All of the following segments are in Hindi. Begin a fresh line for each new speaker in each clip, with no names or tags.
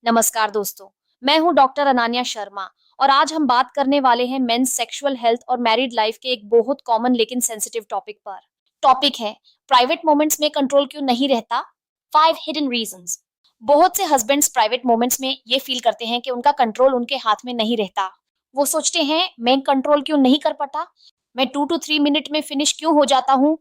नमस्कार दोस्तों, मैं हूं डॉक्टर अनान्या शर्मा और आज हम बात करने वाले हैं मेंस सेक्सुअल हेल्थ और मैरिड लाइफ के एक बहुत कॉमन लेकिन सेंसिटिव टॉपिक पर। टॉपिक है प्राइवेट मोमेंट्स में कंट्रोल क्यों नहीं रहता, 5 हिडन रीजंस। बहुत से हस्बैंड्स प्राइवेट मोमेंट्स में ये फील करते हैं कि उनका कंट्रोल उनके हाथ में नहीं रहता। वो सोचते हैं मैं कंट्रोल क्यों नहीं कर पाता, मैं 2 to 3 मिनट में फिनिश क्यों हो जाता हूँ,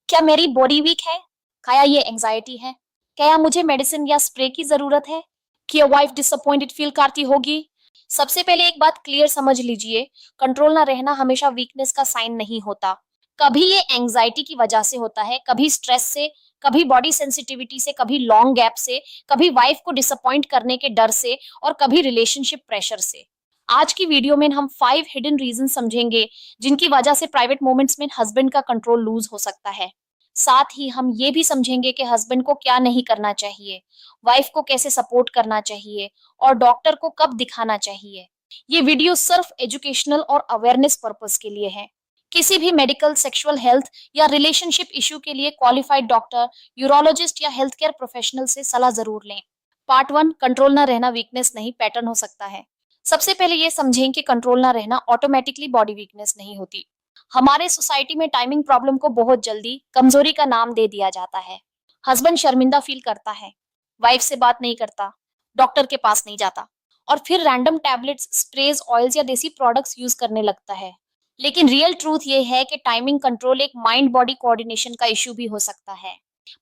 क्या मेरी बॉडी वीक है, क्या ये एंजाइटी है, क्या मुझे मेडिसिन या स्प्रे की जरूरत है, कि वाइफ डिसअपॉइंटेड फील करती होगी। सबसे पहले एक बात क्लियर समझ लीजिए, कंट्रोल ना रहना हमेशा वीकनेस का साइन नहीं होता। कभी ये एंजाइटी की वजह से होता है, कभी स्ट्रेस से, कभी बॉडी सेंसिटिविटी से, कभी लॉन्ग गैप से, कभी वाइफ को डिसअपॉइंट करने के डर से और कभी रिलेशनशिप प्रेशर से। आज की वीडियो में हम 5 हिडन रीजन समझेंगे जिनकी वजह से प्राइवेट मोमेंट्स में हस्बैंड का कंट्रोल लूज हो सकता है। साथ ही हम ये भी समझेंगे कि हस्बैंड को क्या नहीं करना चाहिए, वाइफ को कैसे सपोर्ट करना चाहिए और डॉक्टर को कब दिखाना चाहिए। ये वीडियो सिर्फ एजुकेशनल और अवेयरनेस पर्पस के लिए है। किसी भी मेडिकल, सेक्सुअल हेल्थ या रिलेशनशिप इश्यू के लिए क्वालिफाइड डॉक्टर, यूरोलॉजिस्ट या हेल्थ केयर प्रोफेशनल से सलाह जरूर लें। पार्ट 1, कंट्रोल ना रहना वीकनेस नहीं पैटर्न हो सकता है। सबसे पहले ये समझें कि कंट्रोल ना रहना ऑटोमेटिकली बॉडी वीकनेस नहीं होती। हमारे सोसाइटी में टाइमिंग प्रॉब्लम को बहुत जल्दी कमजोरी का नाम दे दिया जाता है। हस्बैंड शर्मिंदा फील करता है, वाइफ से बात नहीं करता, डॉक्टर के पास नहीं जाता और फिर रैंडम टैबलेट्स, स्प्रेज, ऑयल्स या देसी प्रोडक्ट्स यूज करने लगता है। लेकिन रियल ट्रूथ ये है कि टाइमिंग कंट्रोल एक माइंड बॉडी कोऑर्डिनेशन का इशू भी हो सकता है।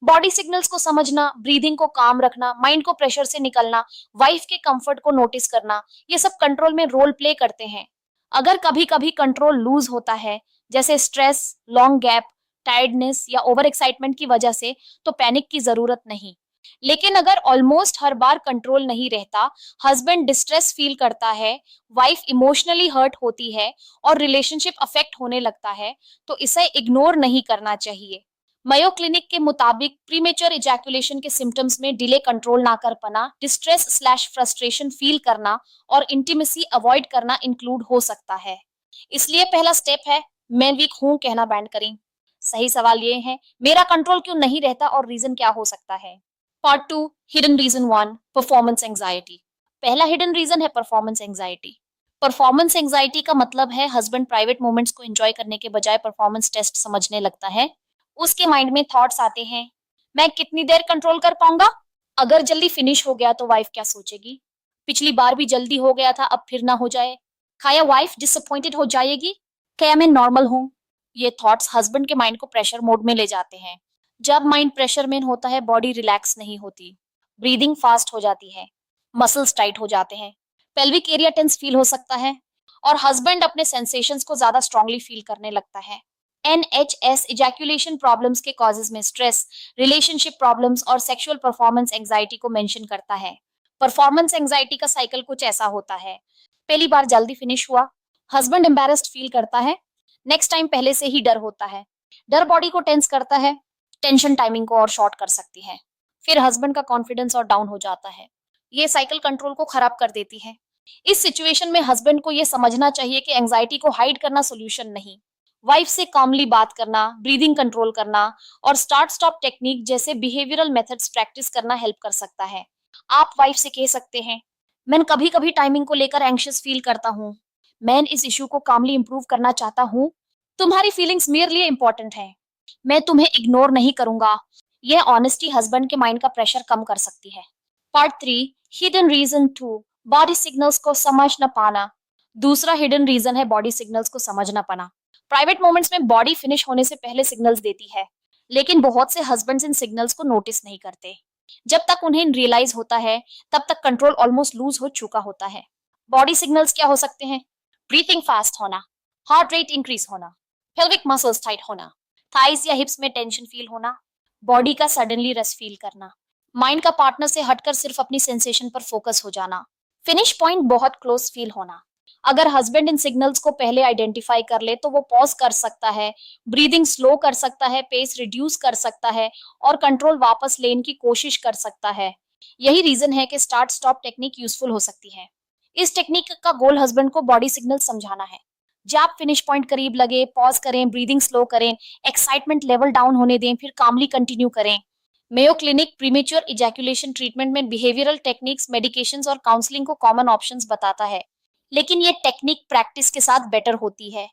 बॉडी सिग्नल्स को समझना, ब्रीदिंग को काम रखना, माइंड को प्रेशर से निकलना, वाइफ के कंफर्ट को नोटिस करना, ये सब कंट्रोल में रोल प्ले करते हैं। अगर कभी कभी कंट्रोल लूज होता है, जैसे स्ट्रेस, लॉन्ग गैप, टायर्डनेस या ओवर एक्साइटमेंट की वजह से, तो पैनिक की जरूरत नहीं। लेकिन अगर ऑलमोस्ट हर बार कंट्रोल नहीं रहता, हस्बैंड डिस्ट्रेस फील करता है, वाइफ इमोशनली हर्ट होती है और रिलेशनशिप अफेक्ट होने लगता है, तो इसे इग्नोर नहीं करना चाहिए। मयो क्लिनिक के मुताबिक प्रीमेच्योर इजैकुलेशन के सिम्टम्स में डिले, कंट्रोल ना कर पाना, डिस्ट्रेस स्लैश फ्रस्ट्रेशन फील करना और इंटीमेसी अवॉइड करना इंक्लूड हो सकता है। इसलिए पहला स्टेप है मैं वीक हूं कहना बैंड करें। सही सवाल ये है, मेरा कंट्रोल क्यों नहीं रहता और रीजन क्या हो सकता है। Part 2, hidden reason 1, performance anxiety. पहला हिडन रीजन है परफॉर्मेंस एंजाइटी। परफॉर्मेंस एंजाइटी का मतलब है हस्बैंड प्राइवेट मोमेंट्स को एंजॉय करने के बजाय परफॉर्मेंस टेस्ट समझने लगता है। उसके माइंड में थॉट्स आते हैं, मैं कितनी देर कंट्रोल कर पाऊंगा, अगर जल्दी फिनिश हो गया तो वाइफ क्या सोचेगी, पिछली बार भी जल्दी हो गया था अब फिर ना हो जाए, खाया वाइफ डिसअपॉइंटेड हो जाएगी, क्या मैं नॉर्मल हूँ। ये थॉट्स हस्बैंड के माइंड को प्रेशर मोड में ले जाते हैं। जब माइंड प्रेशर में होता है, बॉडी रिलैक्स नहीं होती, ब्रीदिंग फास्ट हो जाती है, मसल्स टाइट हो जाते हैं, पेल्विक एरिया टेंस फील हो सकता है और हस्बैंड अपने सेंसेशंस को ज्यादा स्ट्रांगली फील करने लगता है। NHS इजैकुलेशन प्रॉब्लम्स के कॉजेज में स्ट्रेस, रिलेशनशिप प्रॉब्लम्स और सेक्सुअल परफॉर्मेंस एंजाइटी को मेंशन करता है। परफॉर्मेंस एंजाइटी का साइकिल कुछ ऐसा होता है, पहली बार जल्दी फिनिश हुआ, हस्बैंड एम्बैरेस्ड फील करता है, नेक्स्ट टाइम पहले से ही डर होता है, डर बॉडी को टेंस करता है, टेंशन टाइमिंग को और शॉर्ट कर सकती है, फिर हस्बैंड का कॉन्फिडेंस और डाउन हो जाता है। ये साइकिल कंट्रोल को खराब कर देती है। इस सिचुएशन में हस्बैंड को ये समझना चाहिए कि एंजाइटी को हाइड करना सोल्यूशन नहीं। वाइफ से कामली बात करना, ब्रीदिंग कंट्रोल करना और स्टार्ट स्टॉप टेक्निक जैसे बिहेवियरल मेथड्स प्रैक्टिस करना हेल्प कर सकता है। आप वाइफ से कह सकते हैं, मैं कभी कभी टाइमिंग को लेकर एंग्शियस फील करता हूँ, मैं इस इशू को कामली इंप्रूव करना चाहता हूँ, तुम्हारी फीलिंग्स मेरे लिए इंपॉर्टेंट है, मैं तुम्हें इग्नोर नहीं करूंगा। यह ऑनेस्टी हस्बैंड के माइंड का प्रेशर कम कर सकती है। Part 3, hidden reason 2, body signals को समझ न पाना। दूसरा हिडन रीजन है बॉडी सिग्नल्स को समझ न पाना। प्राइवेट मोमेंट्स में बॉडी फिनिश होने से पहले सिग्नल्स देती है, लेकिन बहुत से हस्बैंड्स इन सिग्नल्स को नोटिस नहीं करते। जब तक उन्हें रियलाइज होता है, तब तक कंट्रोल ऑलमोस्ट लूज हो चुका होता है। बॉडी सिग्नल्स क्या हो सकते हैं? ब्रीथिंग फास्ट होना, हार्ट रेट इंक्रीज होना, पेल्विक मसल्स टाइट होना, थाइस या हिप्स में टेंशन फील होना, बॉडी का सडनली रस फील करना, माइंड का पार्टनर से हटकर सिर्फ अपनी सेंसेशन पर फोकस हो जाना, फिनिश पॉइंट बहुत क्लोज फील होना। अगर हस्बैंड इन सिग्नल्स को पहले आइडेंटिफाई कर ले तो वो पॉज कर सकता है, ब्रीदिंग स्लो कर सकता है, पेस रिड्यूस कर सकता है और कंट्रोल वापस लेने की कोशिश कर सकता है। यही रीजन है कि स्टार्ट स्टॉप टेक्निक यूजफुल हो सकती है। इस टेक्निक का गोल हस्बैंड को बॉडी सिग्नल समझाना है। जब आप फिनिश पॉइंट करीब लगे, पॉज करें, ब्रीदिंग स्लो करें, एक्साइटमेंट लेवल डाउन होने दें, फिर कामली कंटिन्यू करें। Mayo clinic premature ejaculation treatment में बिहेवियरल टेक्निक्स, मेडिकेशंस और काउंसलिंग को कॉमन ऑप्शंस बताता है, लेकिन ये टेक्निक प्रैक्टिस के साथ बेटर होती है।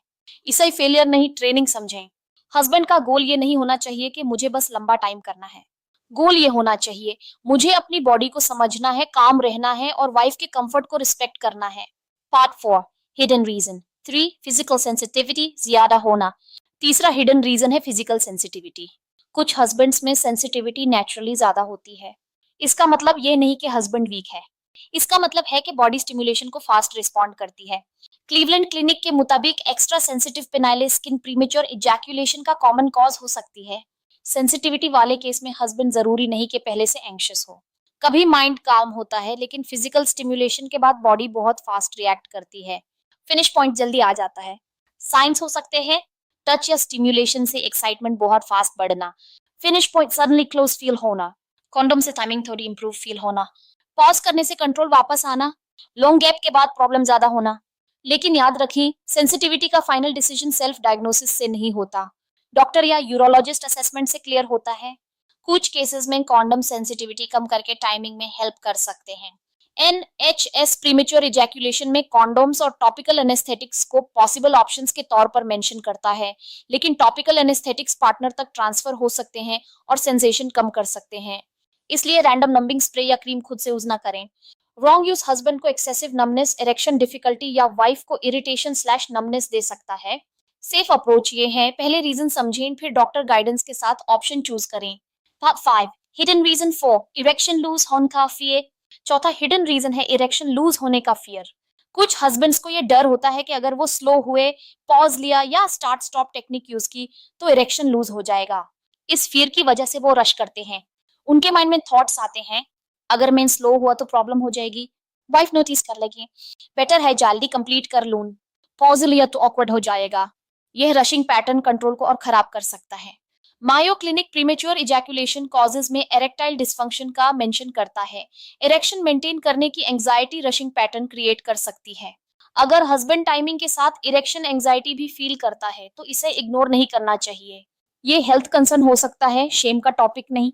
इसे फेलियर नहीं, ट्रेनिंग समझें। हस्बैंड का गोल ये नहीं होना चाहिए कि मुझे बस लंबा टाइम करना है। गोल ये होना चाहिए, मुझे अपनी बॉडी को समझना है, काम रहना है और वाइफ के कंफर्ट को रिस्पेक्ट करना है। Part 4, hidden reason. 3, physical sensitivity ज्यादा होना। तीसरा हिडन रीजन है फिजिकल सेंसिटिविटी। कुछ हस्बैंड्स में सेंसिटिविटी नेचुरली ज्यादा होती है। इसका मतलब ये नहीं कि हस्बैंड वीक है, इसका मतलब है कि बॉडी स्टिमुलेशन को फास्ट रिस्पॉन्ड करती है। क्लीवलैंड क्लिनिक के मुताबिक extra sensitive penile skin premature ejaculation का कॉमन कॉज हो सकती है। सेंसिटिविटी वाले केस में हस्बैंड जरूरी नहीं कि पहले से एंग्शियस हो। कभी माइंड काम होता है, लेकिन फिजिकल स्टिमुलेशन के बाद बॉडी बहुत फास्ट रिएक्ट करती है। फिनिश पॉइंट जल्दी आ जाता है। साइंस हो सकते हैं, टच या स्टिमुलेशन से एक्साइटमेंट बहुत फास्ट बढ़ना, finish point suddenly close feel होना, कॉन्डोम से टाइमिंग थोड़ी इंप्रूव फील होना, पॉज करने से कंट्रोल वापस आना, लॉन्ग गैप के बाद प्रॉब्लम ज्यादा होना। लेकिन याद रखें, सेंसिटिविटी का फाइनल डिसीजन सेल्फ डायग्नोसिस से नहीं होता, डॉक्टर या यूरोलॉजिस्ट असेसमेंट से क्लियर होता है। कुछ केसेस में कॉन्डम सेंसिटिविटी कम करके टाइमिंग में हेल्प कर सकते हैं। एनएचएस प्रीमेच्योर इजैकुलेशन में कॉन्डोम्स और टॉपिकल एनेस्थेटिक्स को पॉसिबल ऑप्शंस के तौर पर मेंशन करता है, लेकिन टॉपिकल एनेस्थेटिक्स पार्टनर तक ट्रांसफर हो सकते हैं और सेंसेशन कम कर सकते हैं। इसलिए रैंडम नंबिंग स्प्रे या क्रीम खुद से यूज ना करें। रॉन्ग यूज हस्बैंड को एक्सेसिव नमनेस, इरेक्शन डिफिकल्टी या वाइफ को इरिटेशन स्लैश नमनेस दे सकता है। सेफ अप्रोच ये है, पहले रीजन समझें, फिर डॉक्टर गाइडेंस के साथ ऑप्शन चूज करें। Part 5, hidden reason 4, erection loose होने का फियर। चौथा हिडन रीजन है इरेक्शन लूज होने का फियर। कुछ हस्बैंड्स को ये डर होता है कि अगर वो स्लो हुए, पॉज लिया या स्टार्ट स्टॉप टेक्निक यूज की तो इरेक्शन लूज हो जाएगा। इस फियर की वजह से वो रश करते हैं। उनके माइंड में थॉट्स आते हैं, अगर मैं स्लो हुआ तो प्रॉब्लम हो जाएगी, वाइफ नोटिस कर लेगी, बेटर है जल्दी कंप्लीट कर लूं, पॉज लिया तो ऑकवर्ड हो जाएगा। यह रशिंग पैटर्न कंट्रोल को और खराब कर सकता है। मायो क्लिनिक प्रीमेच्योर इजैकुलेशन कॉजेज में एरेक्टाइल डिस्फंक्शन का मेंशन करता है। इरेक्शन मेंटेन करने की एंजाइटी रशिंग पैटर्न क्रिएट कर सकती है। अगर हस्बैंड टाइमिंग के साथ इरेक्शन एंजाइटी भी फील करता है तो इसे इग्नोर नहीं करना चाहिए। ये हेल्थ कंसर्न हो सकता है, शेम का टॉपिक नहीं।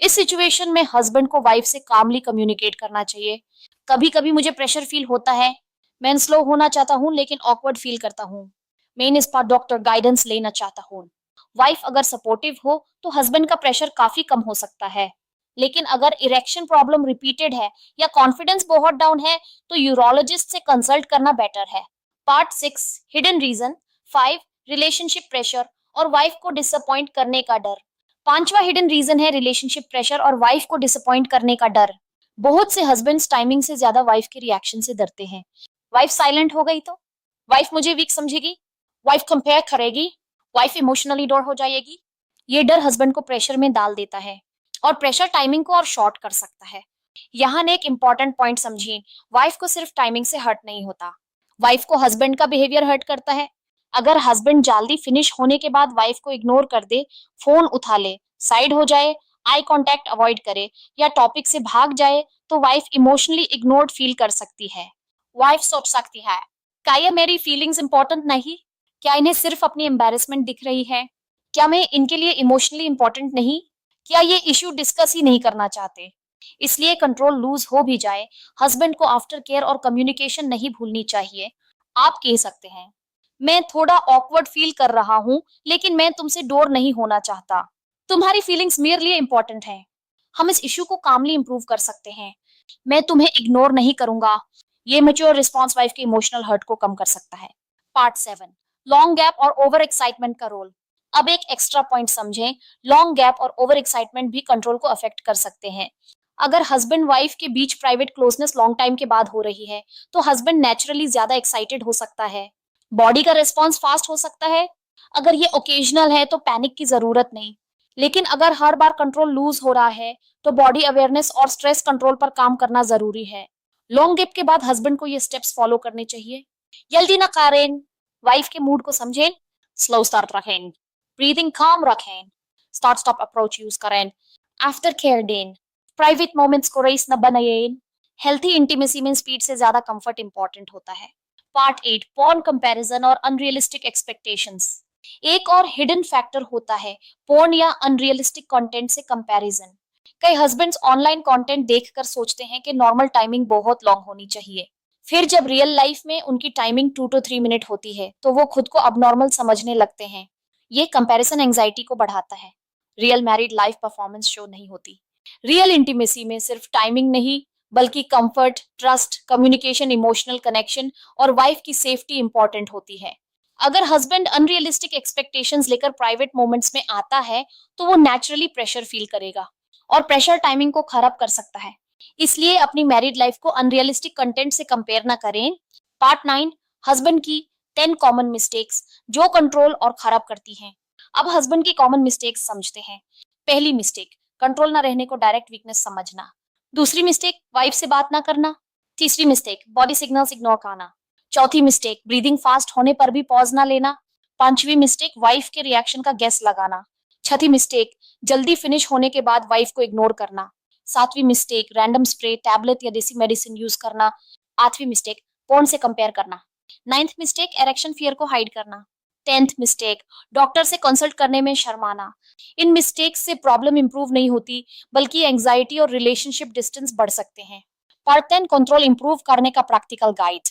इस सिचुएशन में हस्बैंड को वाइफ से कामली कम्युनिकेट करना चाहिए। कभी कभी मुझे प्रेशर फील होता है, मैं स्लो होना चाहता हूँ लेकिन ऑकवर्ड फील करता हूँ, मैं इस पर डॉक्टर गाइडेंस लेना चाहता हूँ। वाइफ अगर सपोर्टिव हो तो हस्बैंड का प्रेशर काफी कम हो सकता है। लेकिन अगर इरेक्शन प्रॉब्लम रिपीटेड है या कॉन्फिडेंस बहुत डाउन है तो यूरोलॉजिस्ट से कंसल्ट करना बेटर है। Part 6, hidden reason 5, relationship pressure और वाइफ को डिसअपॉइंट करने का डर। पांचवा हिडन रीजन है रिलेशनशिप प्रेशर और वाइफ को डिसअपॉइंट करने का डर। बहुत से हस्बैंड्स टाइमिंग से ज्यादा वाइफ के रिएक्शन से डरते हैं। वाइफ साइलेंट हो गई तो वाइफ मुझे वीक समझेगी, वाइफ कंपेयर करेगी, वाइफ इमोशनली डोर हो जाएगी। ये डर हस्बैंड को प्रेशर में डाल देता है और प्रेशर टाइमिंग को और शॉर्ट कर सकता है। यहाँ ने एक इंपॉर्टेंट पॉइंट समझिए, वाइफ को सिर्फ टाइमिंग से हर्ट नहीं होता, वाइफ को हस्बैंड का बिहेवियर हर्ट करता है। अगर हस्बैंड जल्दी फिनिश होने के बाद वाइफ को इग्नोर कर दे, फोन उठा ले, साइड हो जाए, आई कांटेक्ट अवॉइड करे या टॉपिक से भाग जाए तो वाइफ इमोशनली इग्नोर्ड फील कर सकती है। वाइफ सोच सकती है, क्या ये मेरी फीलिंग्स इंपॉर्टेंट नहीं, क्या इन्हें सिर्फ अपनी एम्बेरसमेंट दिख रही है, क्या मैं इनके लिए इमोशनली इंपॉर्टेंट नहीं, क्या ये इश्यू डिस्कस ही नहीं करना चाहते। इसलिए कंट्रोल लूज हो भी जाए, हस्बैंड को आफ्टर केयर और कम्युनिकेशन नहीं भूलनी चाहिए। आप कह सकते हैं, मैं थोड़ा ऑकवर्ड फील कर रहा हूँ लेकिन मैं तुमसे डोर नहीं होना चाहता, तुम्हारी फीलिंग्स मेरे लिए इंपॉर्टेंट है। हम इस इश्यू को कामली इंप्रूव कर सकते हैं, मैं तुम्हें इग्नोर नहीं करूंगा। ये मैच्योर रिस्पॉन्स वाइफ के इमोशनल हर्ट को कम कर सकता है। पार्ट 7, लॉन्ग गैप और ओवर एक्साइटमेंट का रोल। अब एक एक्स्ट्रा पॉइंट समझें, लॉन्ग गैप और ओवर एक्साइटमेंट भी कंट्रोल को अफेक्ट कर सकते हैं। अगर हस्बैंड वाइफ के बीच प्राइवेट क्लोजनेस लॉन्ग टाइम के बाद हो रही है तो हस्बैंड नेचुरली ज्यादा एक्साइटेड हो सकता है, बॉडी का रिस्पॉन्स फास्ट हो सकता है। अगर ये ओकेजनल है तो पैनिक की जरूरत नहीं, लेकिन अगर हर बार कंट्रोल लूज हो रहा है तो बॉडी अवेयरनेस और स्ट्रेस कंट्रोल पर काम करना जरूरी है। लॉन्ग गैप के बाद हस्बैंड को ये स्टेप्स फॉलो करने चाहिए। जल्दी ना करें, वाइफ के मूड को समझें, स्लो स्टार्ट रखें, ब्रीदिंग काम रखें, स्टार्ट स्टॉप अप्रोच यूज करें, आफ्टर केयर दें, प्राइवेट मोमेंट्स को रेस न बनाएं। हेल्थी इंटीमेसी में स्पीड से ज्यादा कंफर्ट इंपॉर्टेंट होता है। पार्ट 8, पॉर्न कंपैरिजन और अनरियलिस्टिक एक्सपेक्टेशंस। एक और हिडन फैक्टर होता है पोर्न या अनरियलिस्टिक कंटेंट से कंपैरिजन। कई हस्बैंड्स ऑनलाइन कंटेंट देखकर सोचते हैं कि नॉर्मल टाइमिंग बहुत लॉन्ग होनी चाहिए। फिर जब रियल लाइफ में उनकी टाइमिंग 2 to 3 मिनट होती है तो वो खुद को अबनॉर्मल समझने लगते हैं। ये कंपैरिजन एंजाइटी को बढ़ाता है। Real married life performance show नहीं होती। रियल इंटीमेसी में सिर्फ टाइमिंग नहीं, बल्कि comfort, trust, communication, emotional connection और वाइफ की सेफ्टी इंपॉर्टेंट होती है। अगर हस्बैंड अनरियलिस्टिक एक्सपेक्टेशंस लेकर प्राइवेट मोमेंट्स में आता है तो वो नेचुरली प्रेशर फील करेगा, और प्रेशर टाइमिंग को खराब कर सकता है। इसलिए अपनी मैरिड लाइफ को अनरियलिस्टिक कंटेंट से कंपेयर ना करें। पार्ट 9, हस्बैंड की 10 कॉमन मिस्टेक्स जो कंट्रोल और खराब करती हैं। अब हस्बैंड की कॉमन मिस्टेक्स समझते हैं। पहली मिस्टेक, कंट्रोल ना रहने को डायरेक्ट वीकनेस समझना। दूसरी मिस्टेक, वाइफ से बात ना करना। तीसरी मिस्टेक, बॉडी सिग्नल्स इग्नोर करना। चौथी मिस्टेक, ब्रीदिंग फास्ट होने पर भी पॉज ना लेना। पांचवी मिस्टेक, वाइफ के रिएक्शन का गेस लगाना। छठी मिस्टेक, जल्दी फिनिश होने के बाद वाइफ को इग्नोर करना। सातवीं मिस्टेक, रैंडम स्प्रे, टैबलेट या देसी मेडिसिन यूज करना। आठवीं मिस्टेक, पोर्न से कंपेयर करना। नाइन्थ मिस्टेक, इरेक्शन फियर को हाइड करना। 10th मिस्टेक, डॉक्टर से कंसल्ट करने में शर्माना। इन मिस्टेक्स से प्रॉब्लम इंप्रूव नहीं होती, बल्कि एंजाइटी और रिलेशनशिप डिस्टेंस बढ़ सकते हैं। पार्ट 10, कंट्रोल इंप्रूव करने का प्रैक्टिकल गाइड।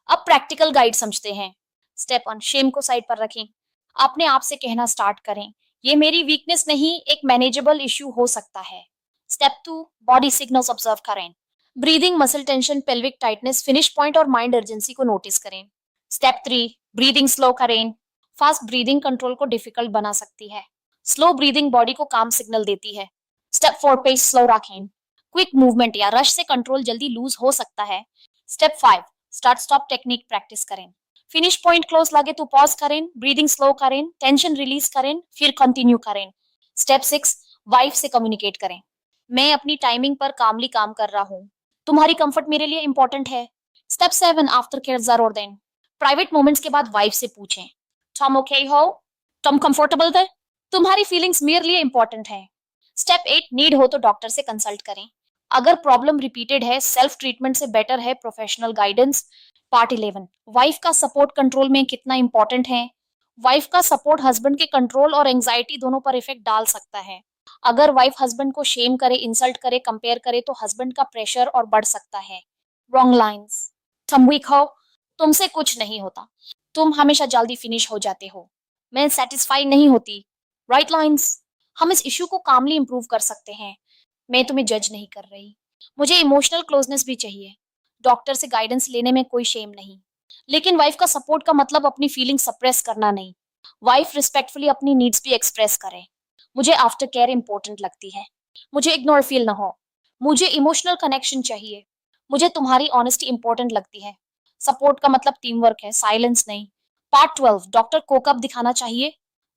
अब प्रैक्टिकल गाइड समझते हैं। स्टेप 1, शेम को साइड पर रखें। अपने आप से कहना स्टार्ट करें, ये मेरी वीकनेस नहीं, एक मैनेजेबल इश्यू हो सकता है। स्टेप 2, बॉडी सिग्नल्स ऑब्जर्व करें। Breathing, muscle tension, pelvic tightness, finish point और माइंड अर्जेंसी को नोटिस करें। स्टेप 3, ब्रीदिंग स्लो करें। फास्ट ब्रीदिंग कंट्रोल को डिफिकल्ट बना सकती है। स्लो ब्रीदिंग बॉडी को काम सिग्नल देती है। स्टेप 4, पेस स्लो रखें। क्विक मूवमेंट या रश से कंट्रोल जल्दी लूज हो सकता है। Step 5, start stop technique practice करें। फिनिश पॉइंट क्लोज लगे तो पॉज करें, ब्रीदिंग स्लो करें, टेंशन रिलीज करें, फिर कंटिन्यू करें। स्टेप 6, वाइफ से कम्युनिकेट करें। मैं अपनी टाइमिंग पर कामली काम कर रहा हूँ, तुम्हारी कंफर्ट मेरे लिए इंपॉर्टेंट है। स्टेप 7, आफ्टर केयर जरूर दें। प्राइवेट मोमेंट्स के बाद वाइफ से पूछें, तुम ओके हो, तुम कंफर्टेबल थे, तुम्हारी फीलिंग्स मेरे लिए इंपॉर्टेंट है। स्टेप 8, नीड हो तो डॉक्टर से कंसल्ट करें। अगर प्रॉब्लम रिपीटेड है, सेल्फ ट्रीटमेंट से बेटर है प्रोफेशनल गाइडेंस। पार्ट 11, वाइफ का सपोर्ट कंट्रोल में कितना इंपॉर्टेंट है। वाइफ का सपोर्ट हस्बैंड के कंट्रोल और एंजाइटी दोनों पर इफेक्ट डाल सकता है। अगर वाइफ हस्बैंड को शेम करे, इंसल्ट करे, कंपेयर करे तो हस्बैंड का प्रेशर और बढ़ सकता है। रॉन्ग लाइन्स, तुम वीक हो, तुमसे कुछ नहीं होता, तुम हमेशा जल्दी फिनिश हो जाते हो, मैं सेटिस्फाई नहीं होती। राइट लाइन्स, हम इस इश्यू को कामली इंप्रूव कर सकते हैं। मैं तुम्हें जज नहीं कर रही, मुझे इमोशनल क्लोजनेस भी चाहिए। डॉक्टर से गाइडेंस लेने में कोई शेम नहीं, लेकिन वाइफ का सपोर्ट का मतलब अपनी फीलिंग सप्रेस करना नहीं। वाइफ रिस्पेक्टफुली अपनी नीड्स भी एक्सप्रेस करे। मुझे आफ्टर केयर इंपॉर्टेंट लगती है, मुझे इग्नोर फील ना हो, मुझे इमोशनल कनेक्शन चाहिए, मुझे तुम्हारी ऑनेस्टी इंपॉर्टेंट लगती है। सपोर्ट का मतलब टीम वर्क है, साइलेंस नहीं। पार्ट 12, डॉक्टर को कब दिखाना चाहिए।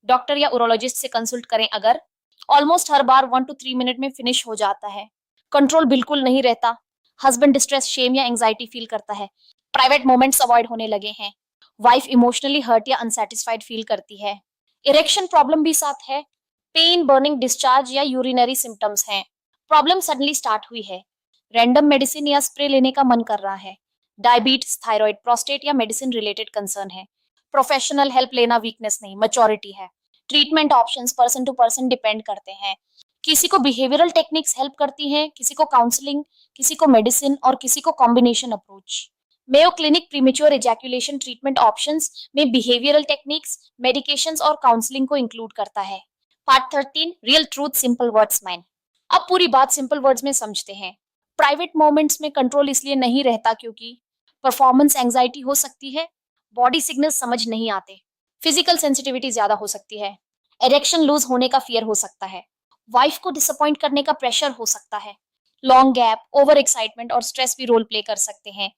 डॉक्टर या उरोलॉजिस्ट से कंसल्ट करें अगर almost her bar 1 to 3 minute में फिनिश हो जाता है, कंट्रोल बिल्कुल नहीं रहता, हस्बैंड डिस्ट्रेस, शेम या एंजाइटी फील करता है, प्राइवेट मोमेंट्स अवॉइड होने लगे हैं, वाइफ इमोशनली हर्ट या अनसेटिस्फाइड फील करती है, इरेक्शन प्रॉब्लम भी साथ है, पेन, बर्निंग, डिस्चार्ज या यूरिनरी सिम्टम्स हैं, प्रॉब्लम सडनली स्टार्ट हुई है, रैंडम मेडिसिन या स्प्रे लेने का मन कर रहा है, डायबिटीज, थायराइड, प्रोस्टेट या मेडिसिन रिलेटेड कंसर्न है, प्रोफेशनल हेल्प लेना वीकनेस नहीं, मैच्योरिटी है। Treatment options person to person depend करते हैं। किसी को बिहेवियरल टेक्निक्स हेल्प करती हैं, किसी को काउंसलिंग, किसी को मेडिसिन और किसी को combination approach. Mayo clinic premature ejaculation treatment options में बिहेवियरल टेक्निक्स, मेडिकेशंस और काउंसलिंग को इंक्लूड करता है। Part 13, real truth simple words mine. अब पूरी बात सिंपल वर्ड्स में समझते हैं। प्राइवेट मोमेंट्स में कंट्रोल इसलिए नहीं रहता क्योंकि परफॉर्मेंस एंजाइटी हो सकती है, बॉडी सिग्नल समझ नहीं आते, फिजिकल सेंसिटिविटी ज्यादा हो सकती है, इरेक्शन लूज होने का फियर हो सकता है, वाइफ को डिसअपॉइंट करने का प्रेशर हो सकता है, लॉन्ग गैप, ओवर एक्साइटमेंट और स्ट्रेस भी रोल प्ले कर सकते हैं।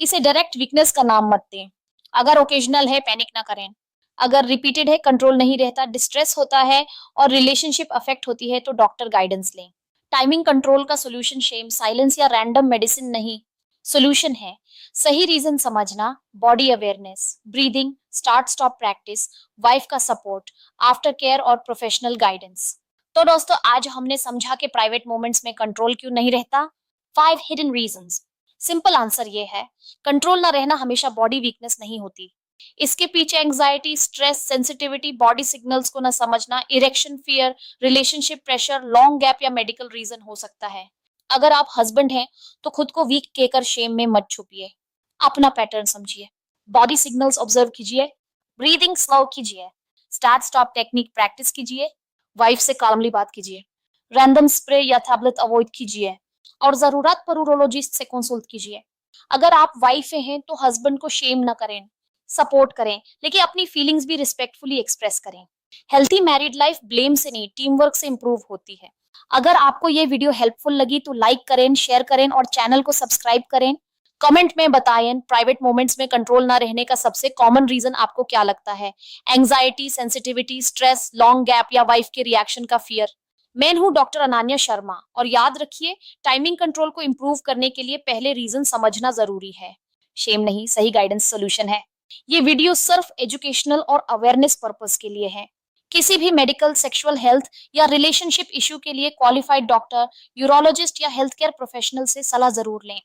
इसे डायरेक्ट वीकनेस का नाम मत दें। अगर ओकेजनल है, पैनिक ना करें। अगर रिपीटेड है, कंट्रोल नहीं रहता, डिस्ट्रेस होता है और रिलेशनशिप अफेक्ट होती है तो डॉक्टर गाइडेंस लें। टाइमिंग कंट्रोल का सोल्यूशन शेम, साइलेंस या रैंडम मेडिसिन नहीं, सोल्यूशन है सही रीजन समझना, body awareness, breathing, start stop practice, wife का सपोर्ट, आफ्टर केयर और प्रोफेशनल गाइडेंस। तो दोस्तों, आज हमने समझा कि प्राइवेट मोमेंट्स में कंट्रोल क्यों नहीं रहता। 5 हिडन रीजंस। सिंपल आंसर ये है, कंट्रोल ना रहना हमेशा बॉडी वीकनेस नहीं होती, इसके पीछे anxiety, stress, sensitivity, body signals को न समझना, erection fear, relationship pressure, long gap या मेडिकल रीजन हो सकता है। अगर आप हस्बैंड हैं तो खुद को वीक कहकर शेम में मत छुपिए। अपना पैटर्न समझिए, बॉडी सिग्नल्स ऑब्जर्व कीजिए, ब्रीदिंग स्लो कीजिए, स्टार्ट स्टॉप टेक्निक प्रैक्टिस कीजिए, वाइफ से कामली बात कीजिए, रैंडम स्प्रे या टैबलेट अवॉइड कीजिए और जरूरत पर यूरोलॉजिस्ट से कंसल्ट कीजिए। अगर आप वाइफ हैं तो हस्बैंड को शेम ना करें, सपोर्ट करें, लेकिन अपनी फीलिंग्स भी रिस्पेक्टफुली एक्सप्रेस करें। हेल्थी मैरिड लाइफ ब्लेम से नहीं, टीम वर्क से इंप्रूव होती है। अगर आपको ये वीडियो हेल्पफुल लगी तो लाइक करें, शेयर करें और चैनल को सब्सक्राइब करें। कमेंट में बताएं प्राइवेट मोमेंट्स में कंट्रोल ना रहने का सबसे कॉमन रीजन आपको क्या लगता है। Anxiety, sensitivity, stress, long gap या वाइफ के रिएक्शन का फियर। मैं हूं डॉक्टर अनान्या शर्मा और याद रखिए, टाइमिंग कंट्रोल को इंप्रूव करने के लिए पहले रीजन समझना जरूरी है। शेम नहीं, सही गाइडेंस सोल्यूशन है। ये वीडियो सिर्फ एजुकेशनल और अवेयरनेस पर्पस के लिए है। किसी भी मेडिकल, सेक्सुअल हेल्थ या रिलेशनशिप इश्यू के लिए क्वालिफाइड डॉक्टर, यूरोलॉजिस्ट या हेल्थ केयर प्रोफेशनल से सलाह जरूर लें।